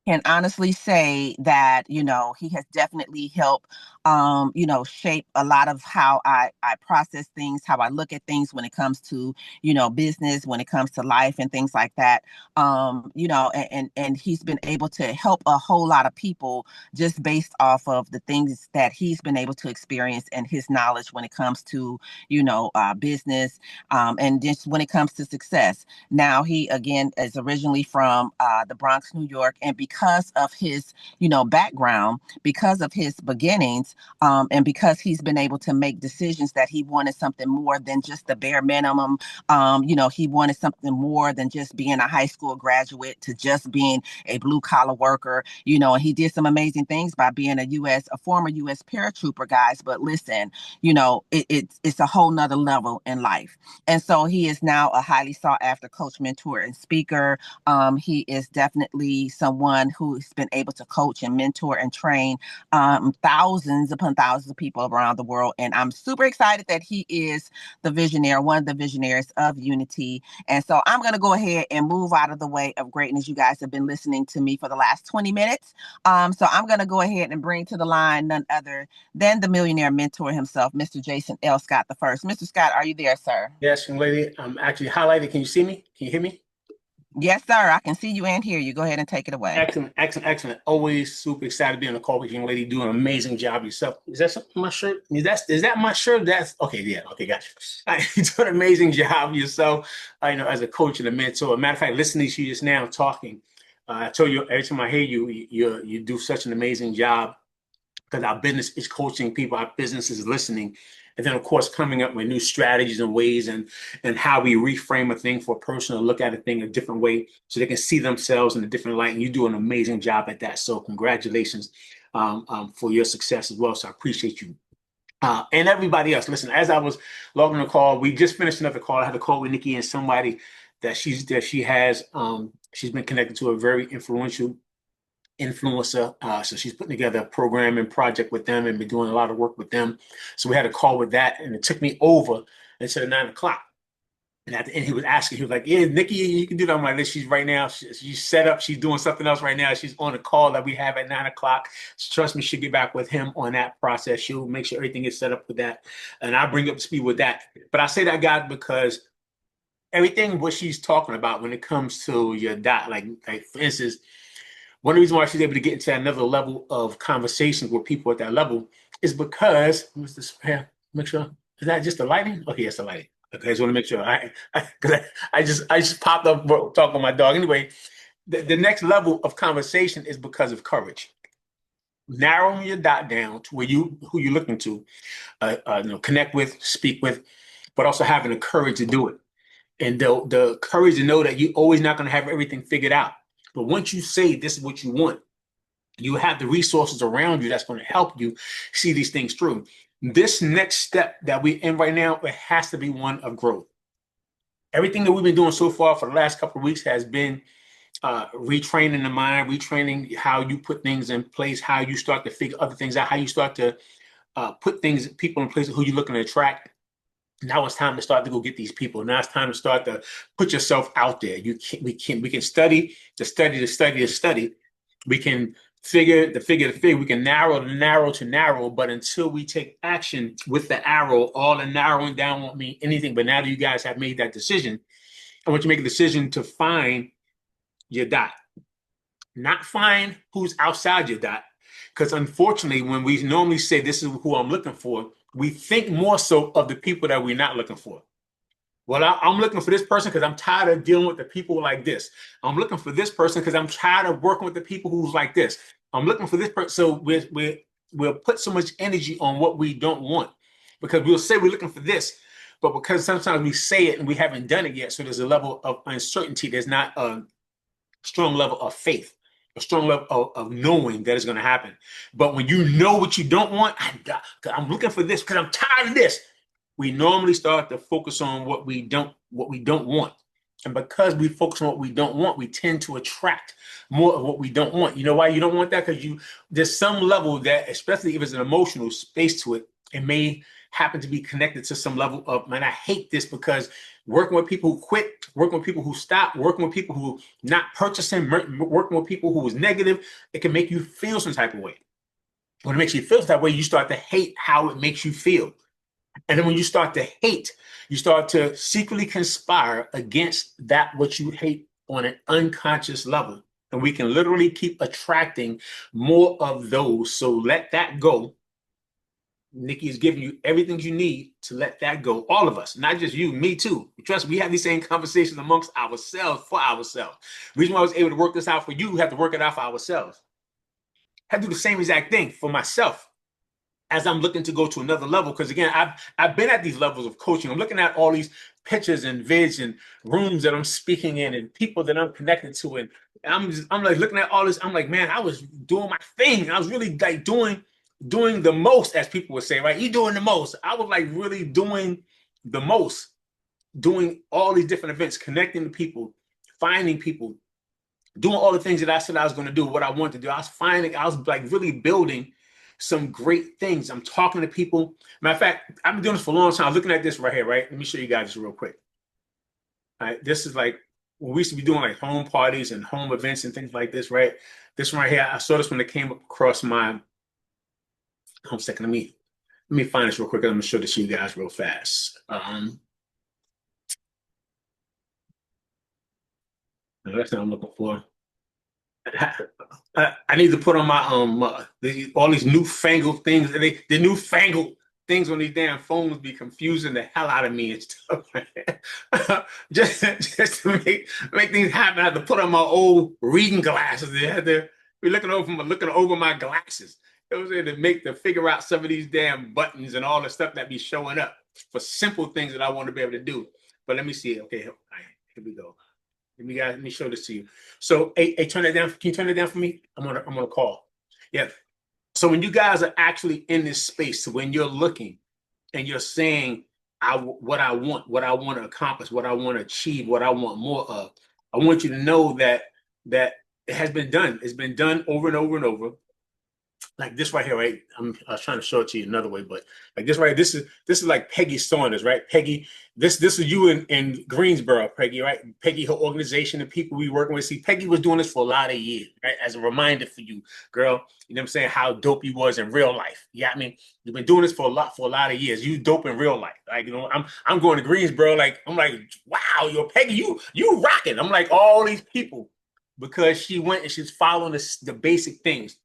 can honestly say that, he has definitely helped, shape a lot of how I process things, how I look at things when it comes to, business, when it comes to life and things like that. And he's been able to help a whole lot of people just based off of the things that he's been able to experience and his knowledge when it comes to, business, and just when it comes to success. Now, he again is originally from the Bronx, New York, and because of his, background, because of his beginnings, and because he's been able to make decisions that he wanted something more than just the bare minimum. He wanted something more than just being a high school graduate to just being a blue collar worker. And he did some amazing things by being a former U.S. paratrooper, guys. But listen, it's a whole nother level in life. And so he is now a highly sought after coach, mentor, and speaker. He is definitely someone who's been able to coach and mentor and train thousands upon thousands of people around the world. And I'm super excited that he is one of the visionaries of Unity. And so I'm going to go ahead and move out of the way of greatness. You guys have been listening to me for the last 20 minutes. So I'm going to go ahead and bring to the line none other than the millionaire mentor himself, Mr. Jason L. Scott the first. Mr. Scott, are you there, sir? Yes, young lady. I'm actually highlighted. Can you see me? Can you hear me? Yes, sir. I can see you and hear you. Go ahead and take it away. Excellent, excellent, excellent. Always super excited to be on the call with you, young lady. Doing an amazing job yourself. Is that something on my shirt? Is that my shirt? That's okay. Yeah. Okay. Gotcha. You're doing an amazing job yourself. As a coach and a mentor. Matter of fact, listening to you just now talking, I told you every time I hear you, you do such an amazing job because our business is coaching people. Our business is listening. And then, of course, coming up with new strategies and ways and how we reframe a thing for a person to look at a thing a different way so they can see themselves in a different light. And you do an amazing job at that. So congratulations for your success as well. So I appreciate you. And everybody else, listen, as I was logging the call, we just finished another call. I had a call with Nikki and somebody that she's been connected to a very influential influencer. So she's putting together a program and project with them and been doing a lot of work with them. So we had a call with that and it took me over until 9 o'clock. And at the end, he was asking, he was like, yeah, Nikki, you can do that. I'm like, she's right now. She's set up. She's doing something else right now. She's on a call that we have at 9 o'clock. So trust me, she'll get back with him on that process. She'll make sure everything is set up with that. And I'll bring up to speed with that. But I say that, God, because everything what she's talking about when it comes to your dot, like for instance, one of the reasons why she's able to get into another level of conversations with people at that level is because, what's this? Make sure, is that just the lighting? Okay, it's the lighting. Okay, I just want to make sure. I just popped up talking with my dog. Anyway, the next level of conversation is because of courage. Narrowing your dot down to who you're looking to, connect with, speak with, but also having the courage to do it. And the courage to know that you're always not going to have everything figured out. But once you say this is what you want, you have the resources around you that's going to help you see these things through. This next step that we're in right now, it has to be one of growth. Everything that we've been doing so far for the last couple of weeks has been retraining the mind, retraining how you put things in place, how you start to figure other things out, how you start to put people in place who you're looking to attract. Now it's time to start to go get these people. Now it's time to start to put yourself out there. We can study the study. We can figure the figure. We can narrow the narrow to narrow. But until we take action with the arrow, all the narrowing down won't mean anything. But now that you guys have made that decision, I want you to make a decision to find your dot, not find who's outside your dot. Because unfortunately, when we normally say this is who I'm looking for, we think more so of the people that we're not looking for. Well, I'm looking for this person because I'm tired of dealing with the people like this. I'm looking for this person because I'm tired of working with the people who's like this. I'm looking for this person. So we'll put so much energy on what we don't want because we'll say we're looking for this, but because sometimes we say it and we haven't done it yet, so there's a level of uncertainty. There's not a strong level of faith, a strong level of knowing that it's going to happen. But when you know what you don't want, I'm looking for this because I'm tired of this. We normally start to focus on what we don't want. And because we focus on what we don't want, we tend to attract more of what we don't want. You know why you don't want that? Because there's some level that, especially if it's an emotional space to it, it may happen to be connected to some level of, man, I hate this because working with people who quit, working with people who stop, working with people who not purchasing, working with people who was negative, it can make you feel some type of way. When it makes you feel that way, you start to hate how it makes you feel. And then when you start to hate, you start to secretly conspire against that what you hate on an unconscious level. And we can literally keep attracting more of those. So let that go. Nikki is giving you everything you need to let that go. All of us, not just you, me too. Trust me, we have these same conversations amongst ourselves for ourselves. The reason why I was able to work this out for you, we have to work it out for ourselves. I have to do the same exact thing for myself as I'm looking to go to another level. Because again, I've been at these levels of coaching. I'm looking at all these pictures and vids and rooms that I'm speaking in and people that I'm connected to. And I'm like looking at all this. I'm like, man, I was doing my thing. I was really like doing the most, as people would say, right? You doing the most. I was like really doing the most, doing all these different events, connecting to people, finding people, doing all the things that I said I was going to do, what I wanted to do. I was like really building some great things. I'm talking to people. Matter of fact, I've been doing this for a long time. I'm looking at this right here, right? Let me show you guys this real quick. All right, this is like when we used to be doing like home parties and home events and things like this, right? This one right here, I saw this when it came across my home second. Let me find this real quick. I'm gonna show this to you guys real fast. That's what I'm looking for. I need to put on my all these newfangled things. The newfangled things on these damn phones be confusing the hell out of me and stuff. just to make things happen, I have to put on my old reading glasses. They had to be looking over my glasses. It was to figure out some of these damn buttons and all the stuff that be showing up for simple things that I want to be able to do. But let me see. Okay, all right, here we go. Let me show this to you. So, hey, turn that down. Can you turn it down for me? I'm gonna call. Yeah. So when you guys are actually in this space, so when you're looking and you're saying, what I want to accomplish, what I want to achieve, what I want more of, I want you to know that it has been done. It's been done over and over and over. Like this right here, right? I was trying to show it to you another way, but like this right, this is like Peggy Saunders, right? Peggy, this is you in Greensboro, Peggy, right? Peggy, her organization, the people we working with. See, Peggy was doing this for a lot of years, right? As a reminder for you, girl. You know what I'm saying? How dope you was in real life. Yeah, I mean, you've been doing this for a lot of years. You dope in real life. Like, you know, I'm going to Greensboro, like, I'm like, wow, yo, Peggy, you rocking. I'm like all these people because she went and she's following the basic things,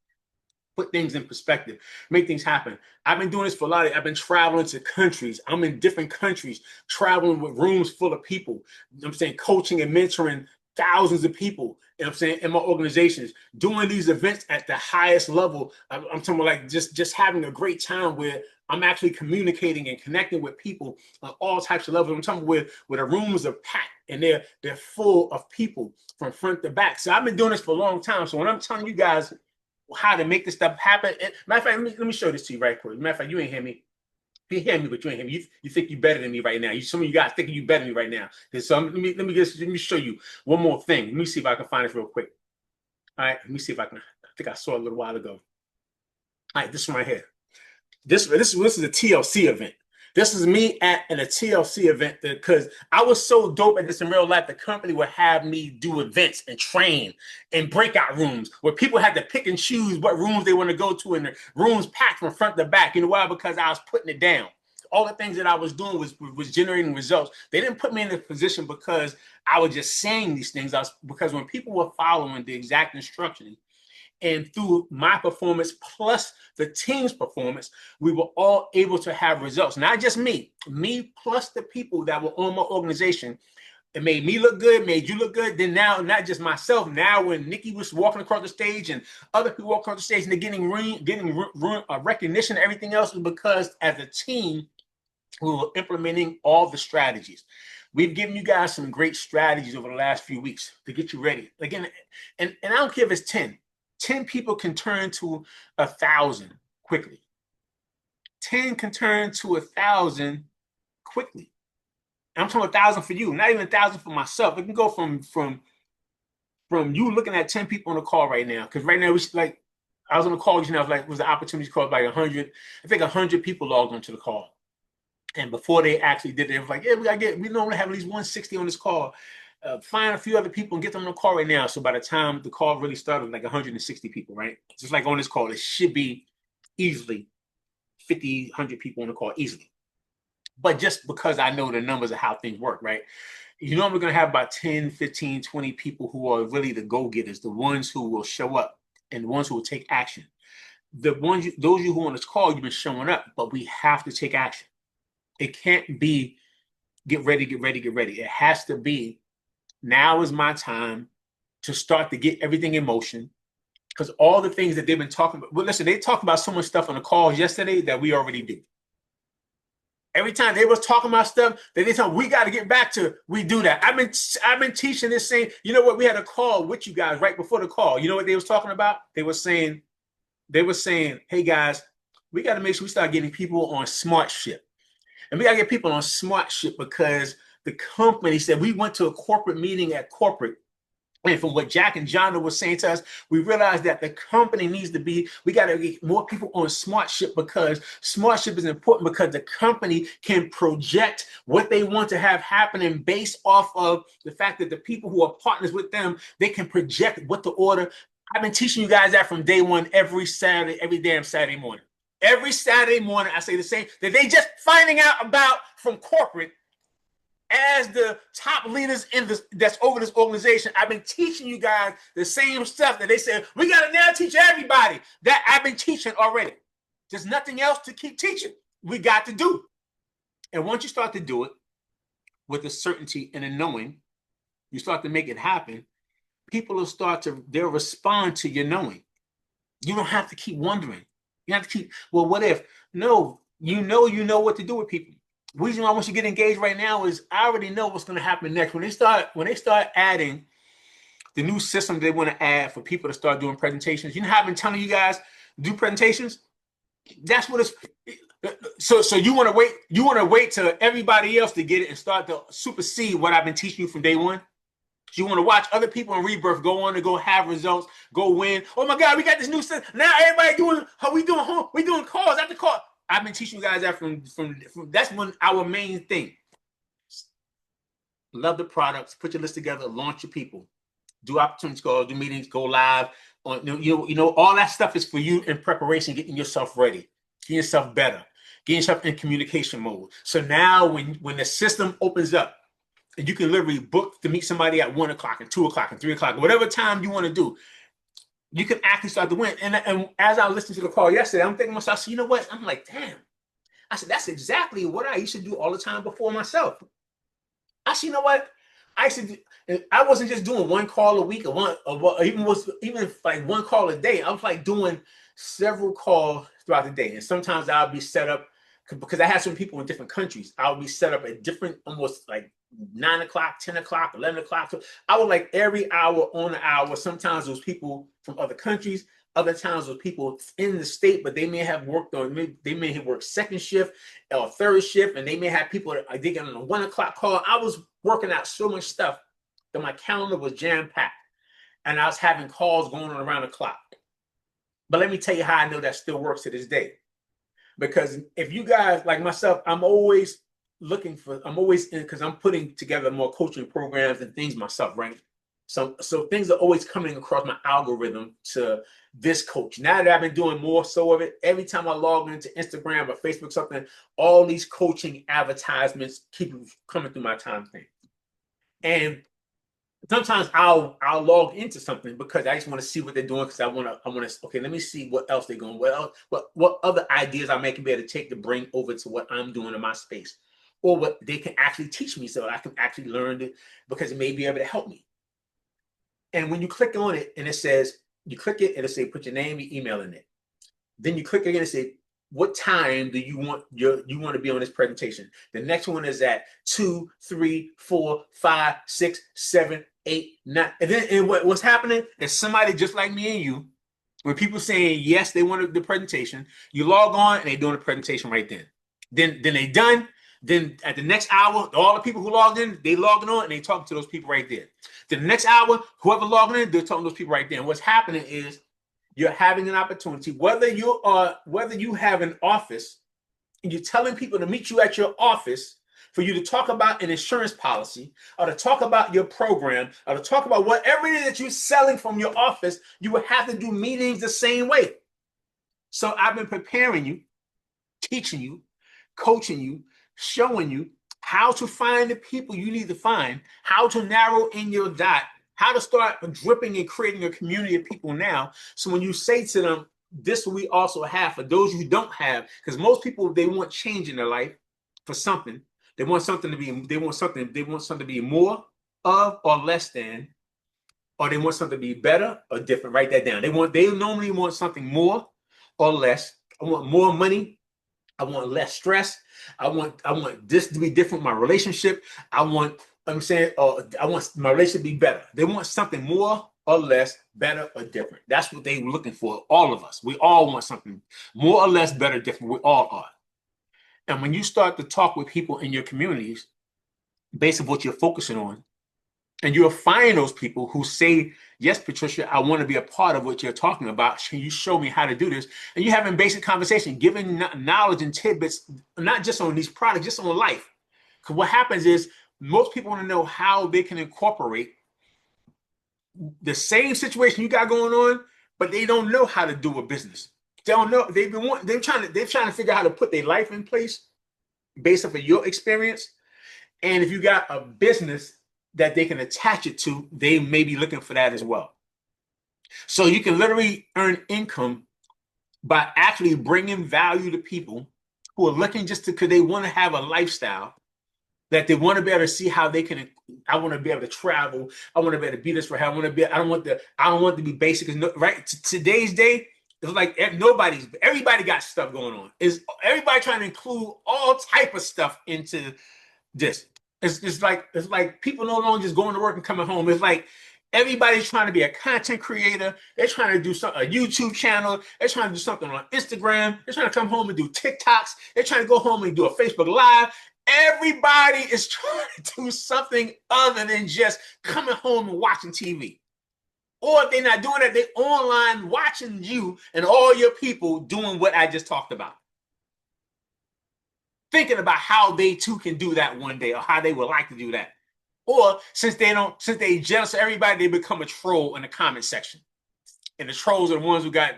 put things in perspective, make things happen. I've been doing this for a lot of, I've been traveling to countries. I'm in different countries, traveling with rooms full of people. You know what I'm saying? Coaching and mentoring thousands of people, you know what I'm saying, in my organizations, doing these events at the highest level. I'm talking about like just having a great time where I'm actually communicating and connecting with people on all types of levels. I'm talking where the rooms are packed and they're full of people from front to back. So I've been doing this for a long time. So when I'm telling you guys how to make this stuff happen. Matter of fact, let me show this to you right quick. Matter of fact, you ain't hear me. You hear me, but you ain't hear me. You think you better than me right now. Some of you guys thinking you better than me right now. So let me show you one more thing. Let me see if I can find this real quick. All right, let me see if I can. I think I saw it a little while ago. All right, this one right here. This is a TLC event. This is me at a TLC event because I was so dope at this in real life. The company would have me do events and train in breakout rooms where people had to pick and choose what rooms they want to go to, and the rooms packed from front to back. You know why? Because I was putting it down. All the things that I was doing was generating results. They didn't put me in a position because I was just saying these things. Because when people were following the exact instructions, and through my performance plus the team's performance, we were all able to have results. Not just me plus the people that were on my organization. It made me look good, made you look good. Then now, not just myself. Now, when Nikki was walking across the stage and other people walking across the stage and they're getting recognition and everything else, is because as a team, we were implementing all the strategies. We've given you guys some great strategies over the last few weeks to get you ready. Again, and I don't care if it's 10. 10 people can turn to 1,000 quickly. 10 can turn to 1,000 quickly. And I'm talking 1,000 for you, not even 1,000 for myself. It can go from you looking at 10 people on the call right now. Because right now, I was on the call, like, it was the opportunity call by 100. I think 100 people logged onto the call. And before they actually did it, they was like, yeah, we normally have at least 160 on this call. Find a few other people and get them on the call right now. So by the time the call really started, like 160 people, right? Just like on this call, it should be easily 50, 100 people on the call easily. But just because I know the numbers of how things work, right? You know, we're going to have about 10, 15, 20 people who are really the go-getters, the ones who will show up and the ones who will take action. Those of you who are on this call, you've been showing up, but we have to take action. It can't be get ready, get ready, get ready. It has to be now is my time to start to get everything in motion. Because all the things that they've been talking about, well, listen, they talked about so much stuff on the calls yesterday that we already do. Every time they was talking about stuff that they told we got to get back to, we do that. I've been teaching this saying, you know what? We had a call with you guys right before the call. You know what they was talking about? They were saying, hey guys, we got to make sure we start getting people on smart ship. And we got to get people on smart ship because the company said we went to a corporate meeting at corporate. And from what Jack and John was saying to us, we realized that the company needs to be, we got to get more people on smart ship because smart ship is important because the company can project what they want to have happening based off of the fact that the people who are partners with them, they can project what the order. I've been teaching you guys that from day one, every Saturday, every damn Saturday morning. Every Saturday morning, I say the same, that they just finding out about from corporate as the top leaders in this that's over this organization. I've been teaching you guys the same stuff that they said we got to now teach everybody that I've been teaching already. There's nothing else to keep teaching. We got to do. And once you start to do it with a certainty and a knowing, you start to make it happen, people will they'll respond to your knowing. You don't have to keep wondering. You have to keep, well, what if? No, you know what to do with people. The reason why I want you to get engaged right now is I already know what's going to happen next. When they start adding the new system they want to add for people to start doing presentations, you know how I've been telling you guys do presentations? That's what it's. So you want to wait till everybody else to get it and start to supersede what I've been teaching you from day one. You want to watch other people in rebirth go on to go have results, go win. Oh my God, we got this new system. Now everybody doing how we doing calls after call. I've been teaching you guys that from that's one our main thing. Love the products, put your list together, launch your people, do opportunity calls, do meetings, go live. On you know all that stuff is for you in preparation, getting yourself ready, getting yourself better, getting yourself in communication mode. So now when the system opens up, and you can literally book to meet somebody at 1 o'clock and 2 o'clock and 3 o'clock, whatever time you want to do, you can actually start to win. And as I listened to the call yesterday, I'm thinking to myself, so you know what? I'm like, damn. I said, that's exactly what I used to do all the time before myself. I said, you know what? I wasn't just doing one call a week or even like one call a day. I was like doing several calls throughout the day. And sometimes I'll be set up because I had some people in different countries. I'll be set up at different, almost like 9 o'clock, 10 o'clock, 11 o'clock. So I was like every hour on an hour. Sometimes those people from other countries, other times those people in the state, but they may have worked on, they may have worked second shift or third shift, and they may have people that they get on a 1 o'clock call. I was working out so much stuff that my calendar was jam-packed, and I was having calls going on around the clock. But let me tell you how I know that still works to this day. Because if you guys like myself, I'm always because I'm putting together more coaching programs and things myself, right? So things are always coming across my algorithm to this coach. Now that I've been doing more so of it, every time I log into Instagram or Facebook, something, all these coaching advertisements keep coming through my time thing. And sometimes I'll log into something because I just want to see what they're doing because I want to okay, let me see what else they're going. What other ideas I may be able to take to bring over to what I'm doing in my space, or what they can actually teach me so I can actually learn it because it may be able to help me. And when you click on it and it says, you click it, it'll say, put your name, your email in it. Then you click again and say, what time do you want to be on this presentation? The next one is at 2, 3, 4, 5, 6, 7, 8, 9. And then what's happening is somebody just like me and you, when people saying yes, they wanted the presentation, you log on and they're doing the presentation right then. Then they done. Then at the next hour, all the people who logged in, they logging on and they talking to those people right there. Then the next hour, whoever logging in, they're talking to those people right there. And what's happening is you're having an opportunity, whether you have an office and you're telling people to meet you at your office for you to talk about an insurance policy or to talk about your program or to talk about whatever it is that you're selling from your office, you would have to do meetings the same way. So I've been preparing you, teaching you, coaching you, showing you how to find the people you need to find, how to narrow in your dot, how to start dripping and creating a community of people now. So when you say to them, this we also have for those who don't have, because most people, they want change in their life for something. They want something to be, they want something to be more of or less than, or they want something to be better or different. Write that down. They normally want something more or less. I want more money. I want less stress. I want this to be different. My relationship. I want my relationship to be better. They want something more or less, better or different. That's what they're looking for. All of us. We all want something more or less, better, different. We all are. And when you start to talk with people in your communities, based on what you're focusing on, and you'll find those people who say, yes, Patricia, I want to be a part of what you're talking about. Can you show me how to do this? And you're having basic conversation, giving knowledge and tidbits, not just on these products, just on life. Because what happens is most people want to know how they can incorporate the same situation you got going on, but they don't know how to do a business. They don't know. They're trying to figure out how to put their life in place based off of your experience. And if you got a business that they can attach it to, they may be looking for that as well. So you can literally earn income by actually bringing value to people who are looking just because they want to have a lifestyle that they want to be able to see how they can. I want to be able to travel. I want to be able to be this for how I want to be. I don't want to be basic. Right? Today's day, it's like everybody got stuff going on. Is everybody trying to include all type of stuff into this? It's like people no longer just going to work and coming home. It's like everybody's trying to be a content creator. They're trying to do a YouTube channel. They're trying to do something on Instagram. They're trying to come home and do TikToks. They're trying to go home and do a Facebook Live. Everybody is trying to do something other than just coming home and watching TV. Or if they're not doing that, they're online watching you and all your people doing what I just talked about. Thinking about how they too can do that one day or how they would like to do that. Or since they jealous of everybody, they become a troll in the comment section. And the trolls are the ones who got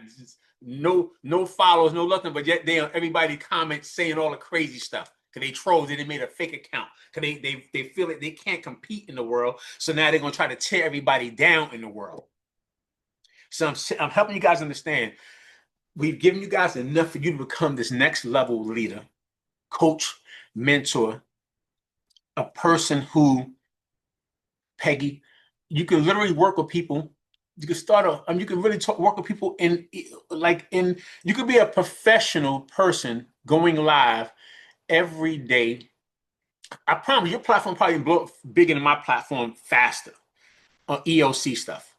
no followers, no nothing, but yet everybody comments saying all the crazy stuff. Because they trolls, they made a fake account. Because they feel that they can't compete in the world. So now they're going to try to tear everybody down in the world. So I'm helping you guys understand. We've given you guys enough for you to become this next level leader, coach, mentor, a person who, Peggy, you can literally work with people. You can you can really work with people you could be a professional person going live every day. I promise your platform probably blow up bigger than my platform faster on EOC stuff.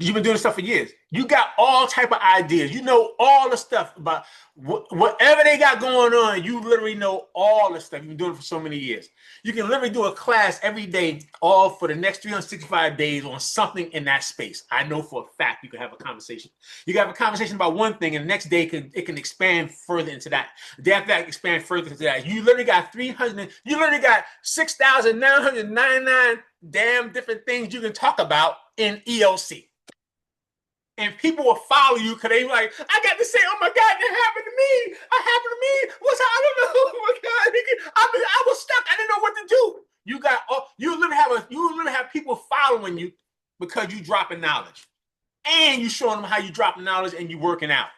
You've been doing stuff for years. You got all type of ideas. You know all the stuff about whatever they got going on. You literally know all the stuff. You've been doing it for so many years. You can literally do a class every day, all for the next 365 days on something in that space. I know for a fact you can have a conversation. You can have a conversation about one thing, and the next day it can expand further into that. The day after that, expand further into that. You literally got 300. You literally got 6,999 damn different things you can talk about in EOC. And people will follow you because they like, I got to say, oh my God, that happened to me. That happened to me. I don't know. Oh my God, I was stuck. I didn't know what to do. You literally have people following you because you dropping knowledge, and you showing them how you dropping knowledge, and you working out.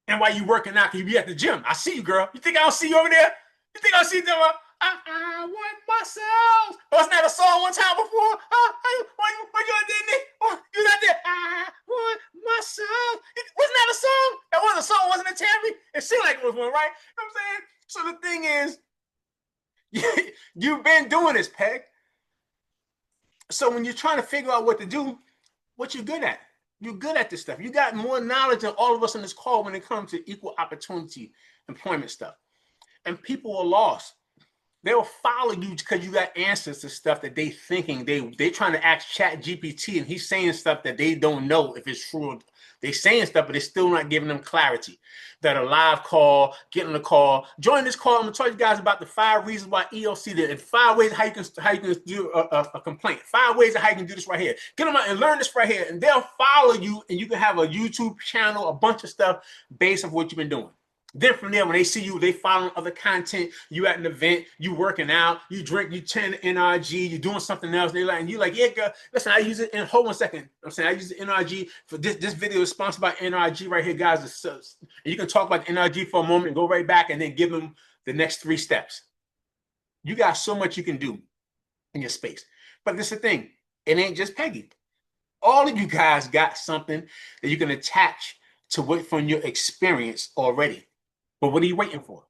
And while you working out, can you be at the gym? I see you, girl. You think I don't see you over there? You think I see you there? I want myself. Wasn't that a song one time before? What you did? You not there? I want myself. Wasn't that a song? That wasn't a song, wasn't it, Tammy? It seemed like it was one, right? You know what I'm saying? So the thing is, you've been doing this, Peg. So when you're trying to figure out what to do, what you good at? You're good at this stuff. You got more knowledge than all of us on this call when it comes to equal opportunity employment stuff. And people are lost. They'll follow you because you got answers to stuff that they thinking they trying to ask Chat GPT, and he's saying stuff that they don't know if it's true. They saying stuff, but they're still not giving them clarity. That a live call, get on the call, join this call. I'm gonna tell you guys about the 5 reasons why EOC did it. 5 ways how you can do a complaint. 5 ways of how you can do this right here. Get them out and learn this right here, and they'll follow you, and you can have a YouTube channel, a bunch of stuff based on what you've been doing. Then from there, when they see you, they following other content. You at an event, you working out, you drink, you 10 NRG, you doing something else. They like, and you like, yeah, girl, listen, I use it in, hold on a second. I'm saying I use the NRG for this video is sponsored by NRG right here, guys. And you can talk about the NRG for a moment and go right back and then give them the next 3 steps. You got so much you can do in your space. But this is the thing, it ain't just Peggy. All of you guys got something that you can attach to what from your experience already. But what are you waiting for?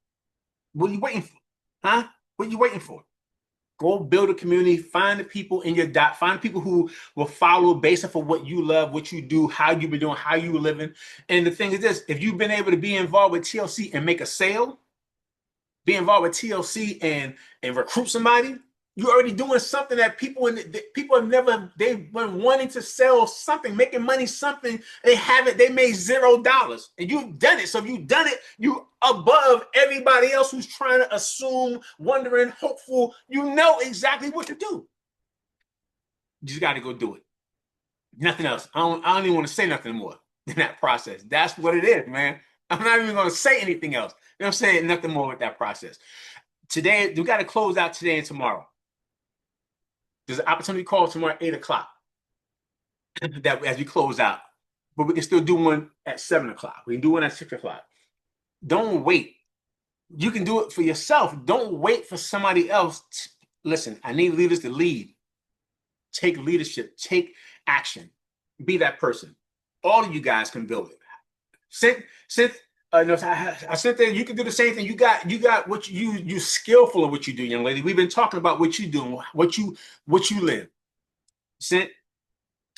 What are you waiting for? Huh? What are you waiting for? Go build a community. Find the people in your dot. Find people who will follow based off of what you love, what you do, how you've been doing, how you were living. And the thing is this, if you've been able to be involved with TLC and make a sale, be involved with TLC and recruit somebody, you're already doing something that people have never, they've been wanting to sell something, making money, something they haven't, they made $0 and you've done it. So if you've done it, you above everybody else who's trying to assume, wondering, hopeful, you know exactly what to do. You just got to go do it. Nothing else. I don't even want to say nothing more than that process. That's what it is, man. I'm not even going to say anything else. You know what I'm saying? Nothing more with that process. Today, we got to close out today and tomorrow. There's an opportunity call tomorrow at 8 o'clock that as we close out. But we can still do one at 7 o'clock. We can do one at 6 o'clock. Don't wait. You can do it for yourself. Don't wait for somebody else. Listen, I need leaders to lead. Take leadership. Take action. Be that person. All of you guys can build it. I said that you can do the same thing. You got what you skillful at what you do, young lady. We've been talking about what you do, what you live. You know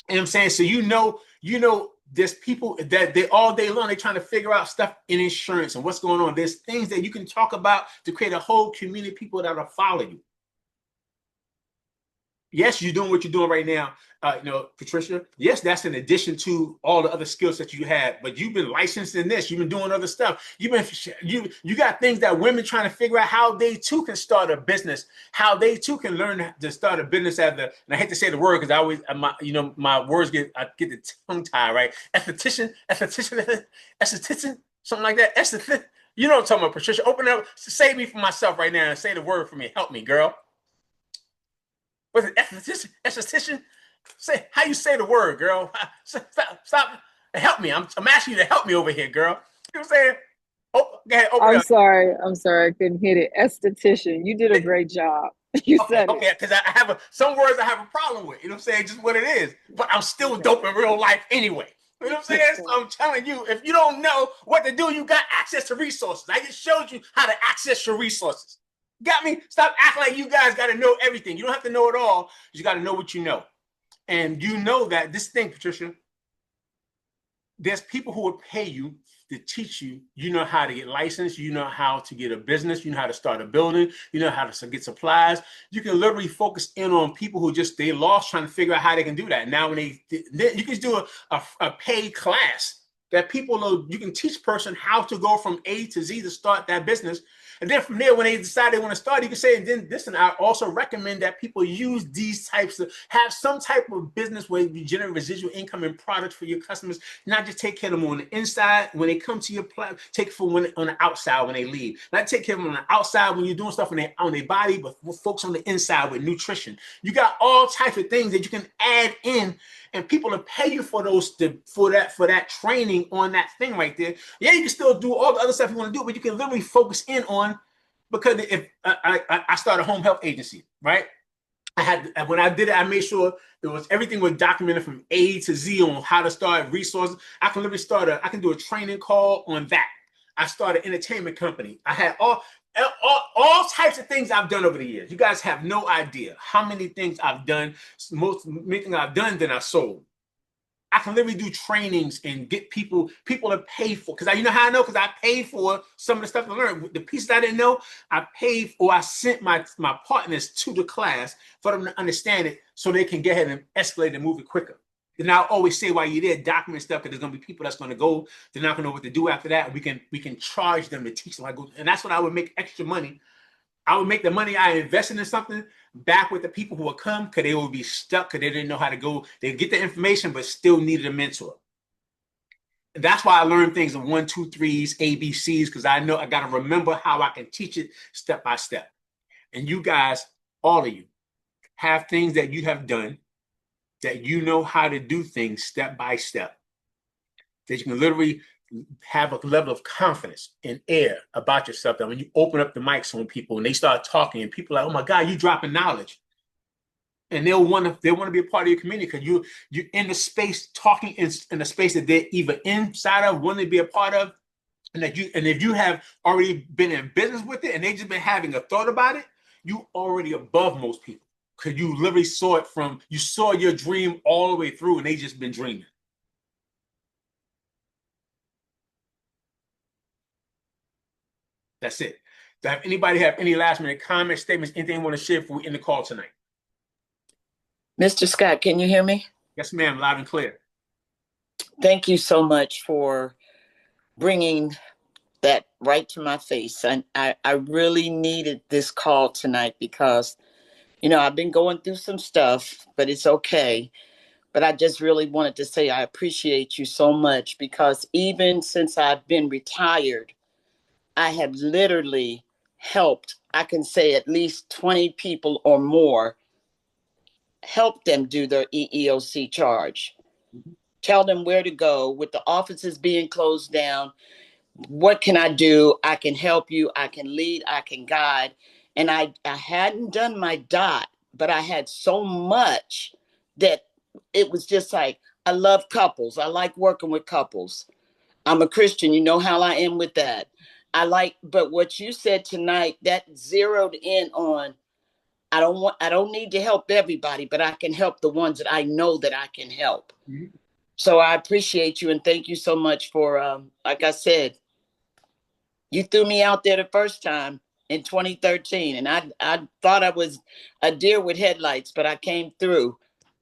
what I'm saying? So you know, there's people that they all day long, they're trying to figure out stuff in insurance and what's going on. There's things that you can talk about to create a whole community of people that will follow you. Yes, you're doing what you're doing right now, Patricia. Yes, that's in addition to all the other skills that you had. But you've been licensed in this. You've been doing other stuff. You got things that women trying to figure out how they too can start a business, how they too can learn to start a business and I hate to say the word because I always my words get the tongue tied, right? Esthetician, something like that. You know what I'm talking about, Patricia. Open up, save me from myself right now and say the word for me. Help me, girl. What's it? Esthetician? Say how you say the word, girl. Stop. Help me. I'm asking you to help me over here, girl. You know what I'm saying? Oh, go ahead, I'm sorry. I couldn't hit it. Esthetician. You did a great job. You said it. Okay, because I have some words I have a problem with. You know what I'm saying? Just what it is. But I'm still dope in real life anyway. You know what I'm saying? So I'm telling you, if you don't know what to do, you got access to resources. I just showed you how to access your resources. Got me? Stop acting like you guys got to know everything. You don't have to know it all. You got to know what you know. And you know that this thing, Patricia, there's people who will pay you to teach you. You know how to get licensed. You know how to get a business. You know how to start a building. You know how to get supplies. You can literally focus in on people who they lost trying to figure out how they can do that. Now, when you can do a paid class that you can teach person how to go from A to Z to start that business. And then from there, when they decide they want to start, you can say, and then listen, I also recommend that people use these types of, have some type of business where you generate residual income and products for your customers, not just take care of them on the inside when they come to your platform, take for on the outside when they leave. Not take care of them on the outside when you're doing stuff on their body, but folks on the inside with nutrition. You got all types of things that you can add in, and people will pay you for that training on that thing right there. Yeah, you can still do all the other stuff you want to do, but you can literally focus in on, because if I started a home health agency, right? When I did it, I made sure everything was documented from A to Z on how to start resources. I can literally I can do a training call on that. I started an entertainment company. I had all types of things I've done over the years. You guys have no idea how many thany things I've done. Many things I've done than I sold. I can literally do trainings and get people to pay for, because you know how I know, because I paid for some of the stuff I learned. The pieces I didn't know, I paid, or I sent my partners to the class for them to understand it so they can get ahead and escalate and move it quicker. And I always say while you're there, document stuff, because there's gonna be people that's gonna go, they're not gonna know what to do after that. We can charge them to teach them how to go. And that's what I would make extra money. I would make the money I invested in something back with the people who would come, because they would be stuck because they didn't know how to go. They get the information, but still needed a mentor. And that's why I learned things in 1, 2, 3s, ABCs, because I know I got to remember how I can teach it step by step. And you guys, all of you, have things that you have done, that you know how to do things step by step, that you can literally have a level of confidence and air about yourself, that when you open up the mics on people and they start talking and people are like, oh my God, you dropping knowledge. And they'll want to be a part of your community, because you're in the space talking in a space that they're either inside of, wanting to be a part of, and if you have already been in business with it and they just been having a thought about it, you already above most people, because you literally you saw your dream all the way through and they just been dreaming. That's it. Does anybody have any last minute comments, statements, anything you want to share before we end the call tonight? Mr. Scott, can you hear me? Yes, ma'am. Loud and clear. Thank you so much for bringing that right to my face. I really needed this call tonight because, I've been going through some stuff, but it's okay. But I just really wanted to say I appreciate you so much, because even since I've been retired, I have literally helped, I can say at least 20 people or more, help them do their EEOC charge. Mm-hmm. Tell them where to go with the offices being closed down. What can I do? I can help you. I can lead. I can guide. And I hadn't done my dot, but I had so much that it was just like, I love couples. I like working with couples. I'm a Christian. You know how I am with that. But what you said tonight, that zeroed in on, I don't need to help everybody, but I can help the ones that I know that I can help. Mm-hmm. So I appreciate you, and thank you so much for, like I said, you threw me out there the first time in 2013, and I thought I was a deer with headlights, but I came through.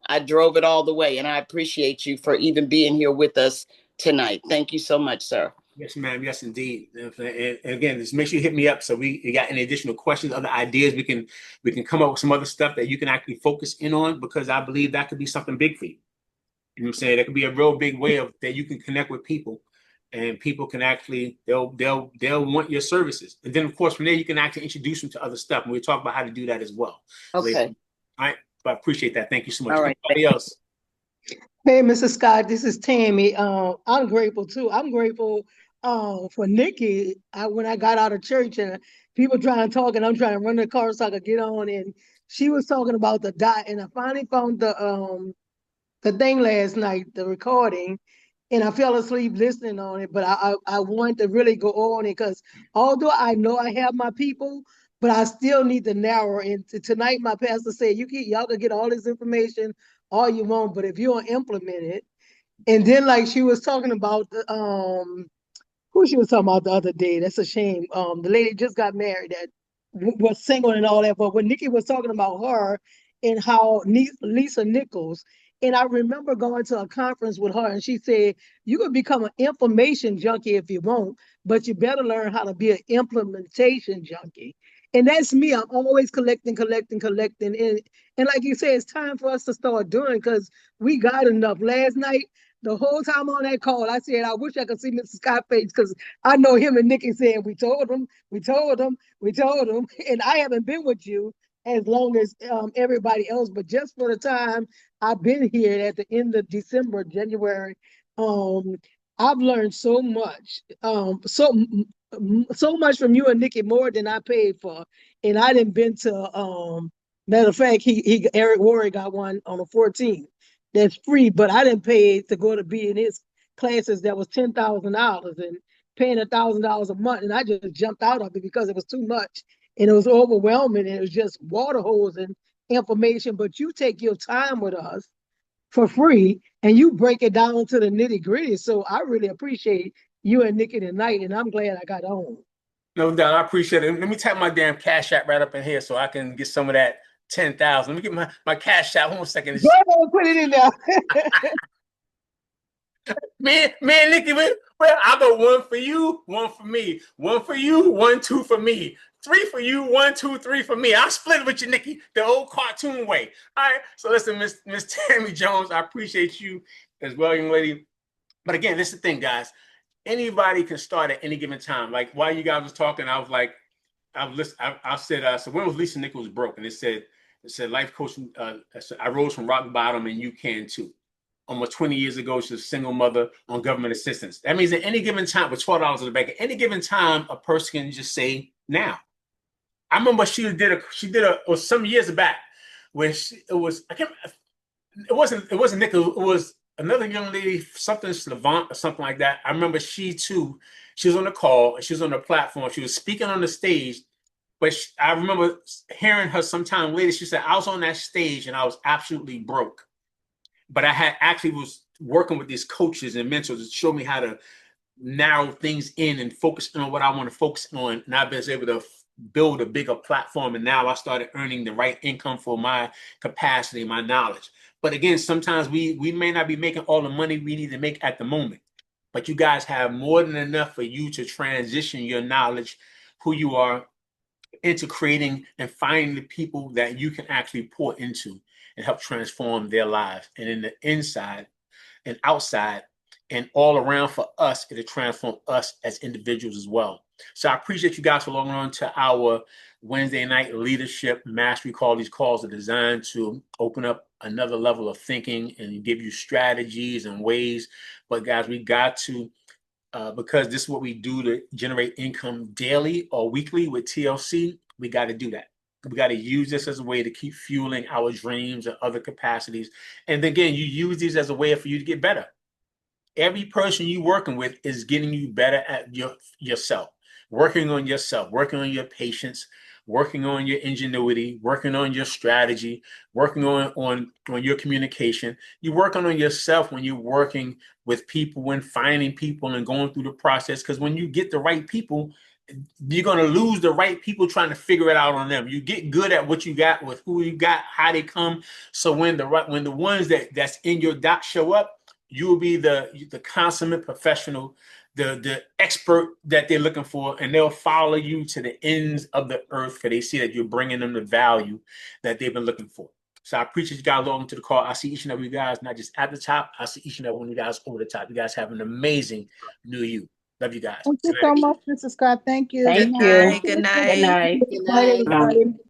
I drove it all the way, and I appreciate you for even being here with us tonight. Thank you so much, sir. Yes, ma'am. Yes, indeed. And again, just make sure you hit me up so we got any additional questions, other ideas. We can come up with some other stuff that you can actually focus in on, because I believe that could be something big for you. You know what I'm saying? That could be a real big way of that you can connect with people, and people can actually they'll want your services. And then of course from there you can actually introduce them to other stuff. And we'll talk about how to do that as well. Okay. Later. All right. But I appreciate that. Thank you so much. All right. Anybody else? Hey, Mrs. Scott, this is Tammy. I'm grateful too. I'm grateful for Nikki. When I got out of church and people trying to talk, and I'm trying to run the car so I could get on, and she was talking about the dot, and I finally found the thing last night, the recording, and I fell asleep listening on it. But I want to really go on it, because although I know I have my people, but I still need to narrow. And tonight, my pastor said, y'all can get all this information all you want, but if you don't implement it, and then like she was talking about the who she was talking about the other day. That's a shame. The lady just got married that was single and all that. But when Nikki was talking about her and how Lisa Nichols, and I remember going to a conference with her, and she said, "You could become an information junkie if you want, but you better learn how to be an implementation junkie." And that's me. I'm always collecting. And like you said, it's time for us to start doing, because we got enough. Last night, the whole time on that call, I said, I wish I could see Mr. Scott face, because I know him and Nikki saying, we told him. And I haven't been with you as long as everybody else, but just for the time I've been here at the end of December, January, I've learned so much, so much from you and Nikki, more than I paid for. And I didn't been to, matter of fact, Eric Worre got one on the 14th. That's free, but I didn't pay to go to be in his classes that was $10,000 and paying $1,000 a month, and I just jumped out of it because it was too much and it was overwhelming, and it was just water hose and information. But you take your time with us, for free, and you break it down to the nitty gritty. So I really appreciate you and Nikki tonight, and I'm glad I got on. No doubt, I appreciate it. Let me type my damn Cash App right up in here so I can get some of that 10,000. Let me get my Cash App. Hold on a second. Go ahead and put it in there. Man, Nikki, well, I go one for you, one for me, one for you, 1, 2 for me, 3 for you, 1, 2, 3 for me. I'll split it with you, Nikki, the old cartoon way. All right. So listen, Miss Tammy Jones, I appreciate you as well, young lady. But again, this is the thing, guys. Anybody can start at any given time. Like while you guys was talking, I was like, I said, so when was Lisa Nichols broke? And it said life coaching. I rose from rock bottom, and you can too. Almost 20 years ago, she's a single mother on government assistance. That means at any given time, with $12 in the bank, at any given time, a person can just say now. I remember she did a or some years back when it wasn't Nichols, it was another young lady, something Slavant or something like that. I remember she was on the call, she was on the platform, she was speaking on the stage, but I remember hearing her sometime later. She said, I was on that stage and I was absolutely broke. But I had actually was working with these coaches and mentors to show me how to narrow things in and focus on what I want to focus on. And I've been able to build a bigger platform. And now I started earning the right income for my capacity, my knowledge. But again, sometimes we may not be making all the money we need to make at the moment. But you guys have more than enough for you to transition your knowledge, who you are, into creating and finding the people that you can actually pour into and help transform their lives. And in the inside and outside and all around for us, it'll transform us as individuals as well. So I appreciate you guys for logging on to our Wednesday night leadership mastery call. These calls are designed to open up another level of thinking and give you strategies and ways. But guys, we got to, because this is what we do to generate income daily or weekly with TLC, we got to do that. We got to use this as a way to keep fueling our dreams and other capacities. And then again, you use these as a way for you to get better. Every person you're working with is getting you better at yourself, working on yourself, working on your patience, working on your ingenuity, working on your strategy, working on your communication. You're working on yourself when you're working with people and finding people and going through the process. Because when you get the right people, you're going to lose the right people trying to figure it out on them. You get good at what you got with who you got, how they come. So when the ones that's in your doc show up, you will be the consummate professional, the expert that they're looking for, and they'll follow you to the ends of the earth because they see that you're bringing them the value that they've been looking for. So I appreciate you guys logging to the call. I see each and every guys, not just at the top. I see each and every one of you guys over the top. You guys have an amazing new you. Love you guys. Thank you so much, Mr. Scott. Thank you. Good Thank you. night. Good Good night. night. Good Bye, night. everybody.